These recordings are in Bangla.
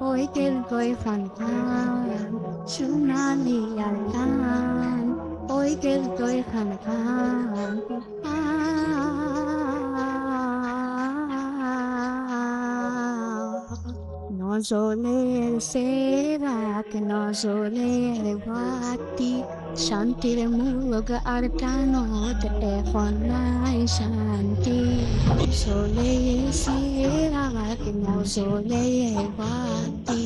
ওই গেলকই খান সোনালি আর গান ওই গেলকই খান নজলের সেরাক নজলের বাতি শান্তির মূলক আর কানত এখন নাই শান্তি নজলের সেরাক নজলের বাতি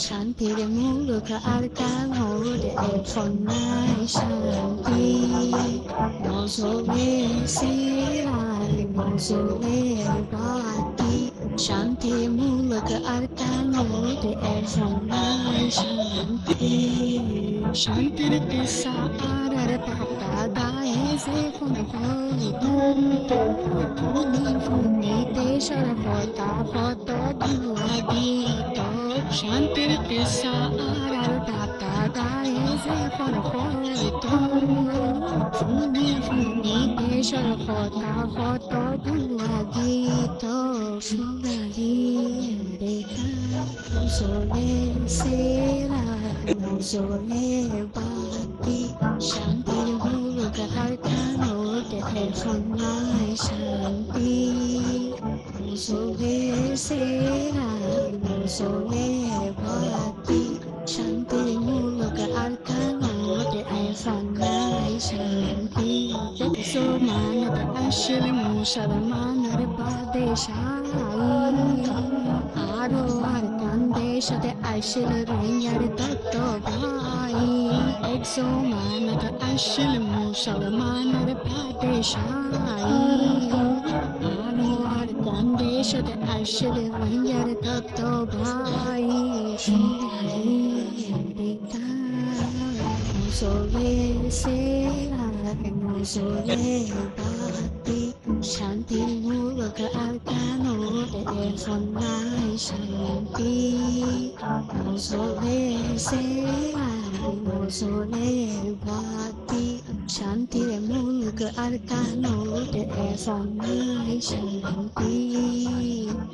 শান্তির মূলক আর কানত এখন নাই শান্তি নজলের সেরাক নজলের বাতি শান্তি মূলক আর কানত এখন নাই শান্তি শান্তির কিসা আর পাতা গায়ে যে ফুনি দেশের ফটা ফট ধুয়া দিত শান্তির কিসা আর পাতা গায়ে যে ফট ফুনি দেশের ফটা ফট ধুয়া দিত সোনালি রেখা নজলের সেরা নজলের বাতি শান্তির মূলক আর কানত এখন নাই শান্তি নজলের সেরা নজলের বাতি শান্তির মূলক আর কানত এখন নাই শান্তি মুসলমানের আসল মুসলমানের বাদেশাই আরো আর কান্দের সাথে আসল রোহিঙ্গার দত্ত ভাই একশো মানত আসল মুসলমানের বাদেশাই আরো আর কান্দের সাথে আসল রোহিঙ্গার দত্ত ভাই নজলের সেরা নজলের বাতি শান্তির মূলক আর কানত এখন নাই শান্তি নজলের সেরা নজলের বাতি শান্তির মূলক আর কানত এখন নাই শান্তি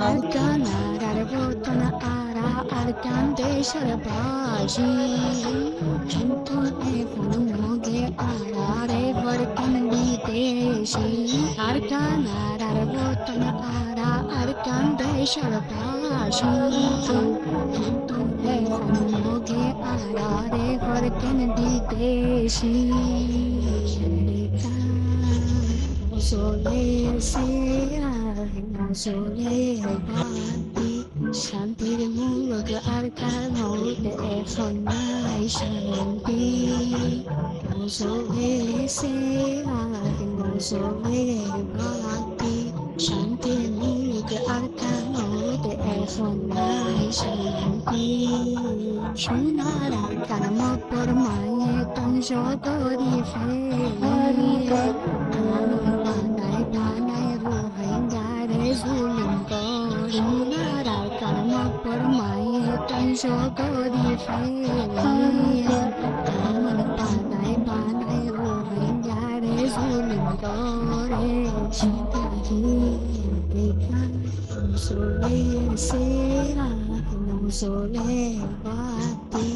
আর কানার আর বতন আরা আর কান্দে সরবাজি কিন্তু এখন মগে আরারে বরকন বিদেশি আর কানার আর বতন আরা আর কান্দে সরবাজি কিন্তু এখন মগে আরারে বরকন বিদেশি নজলের সেরা নজলের বাতি শান্তির মূলক আর কানত এখন নাই শান্তি নজলের সেরা নজলের বাতি শান্তির মূলক আর কানত এখন নাই শান্তি সোনার আর কানমত পর মায়ে তংস করি ফেলি বানাই বানাই রোহিঙ্গারে জুলুম করি সোনার কানমত পর মায়ে তংস করি ফেলি বানাই বানাই রোহিঙ্গারে জুলুম করে নজলের সেরা নজলের বাতি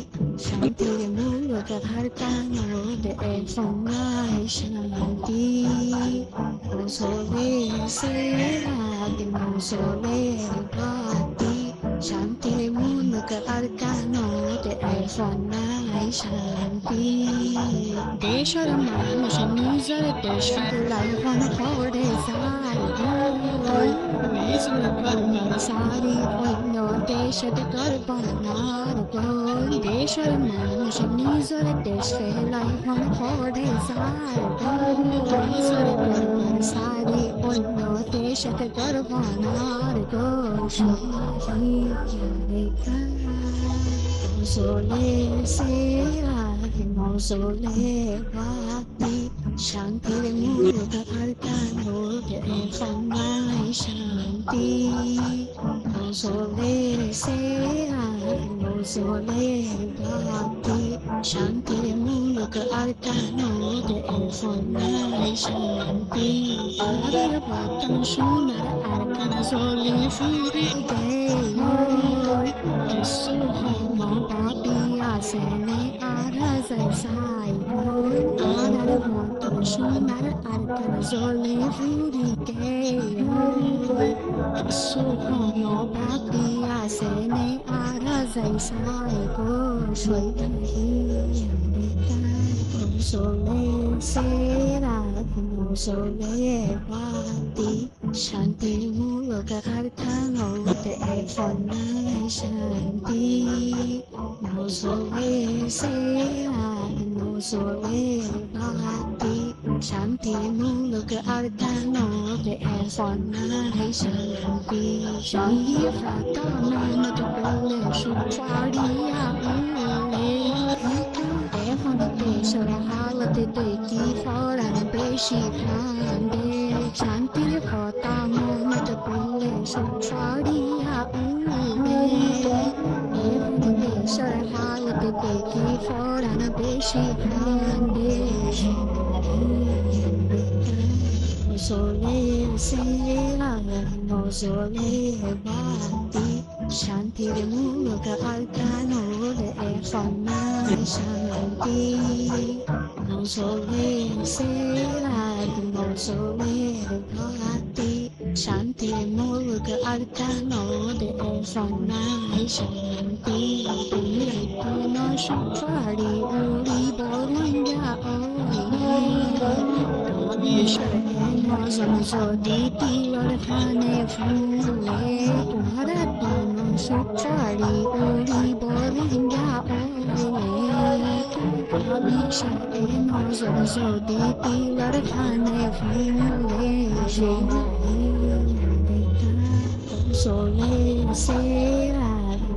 শান্তির মূলক আর কানত এখন নাই শান্তি নজলের সেরা নজলের বাতি শান্তির মূলক আর কানত এখন নাই শান্তি দেশের মানুষ নিজের দেশ লাইফন করে নিজের কর্মের সারি অন্য দেশের করবনার গোল দেশের মানুষ নিজের দেশে লাইফন করে নিজের কর্মের সারি অন্য দেশের করবনার গোল নজলের সেরা নজলের বাতি শান্তির মূলক আর কানত এখন নাই শান্তি নজলের সেরা নজলের বাতি শান্তির মূলক আর কানত এখন নাই শান্তি আর বাতান সোনার আর কান জলে ফুরে গেল সেনে আরাজাই সাই আরার মতো সোনার আর কান জলে ফুরিকে সুখনো বাকিয়া সেনে আরাজাই সাই গো সইহি Sole sera no sole bati shanti muloka arthano te fonai shanti no sole sera no sole bati shanti muloka arthano te fonai shanti shanti fata mana to bole shupadiya Holiday ki foran beshi phande shanti khota momat bole suchadiya holiday ki foran beshi phande sole sera no sole bati shanti muloka arcano de fonai shanti no sole sera no sole bati shanti muloka arcano de fonai shanti no shupari uri bolanga Zodi lorkhane phule Bharatono suchari uri bolinga ole Alisha eno zodi lorkhane phule Sole sera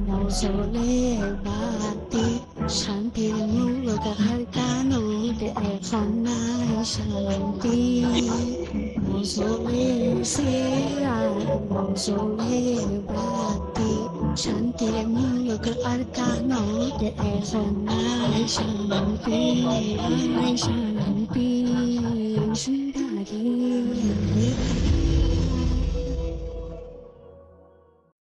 no sole bati Shanti muloka harkano de fonai shanti No sole sera no sole bati Shanti muloka arcano de fonai shanti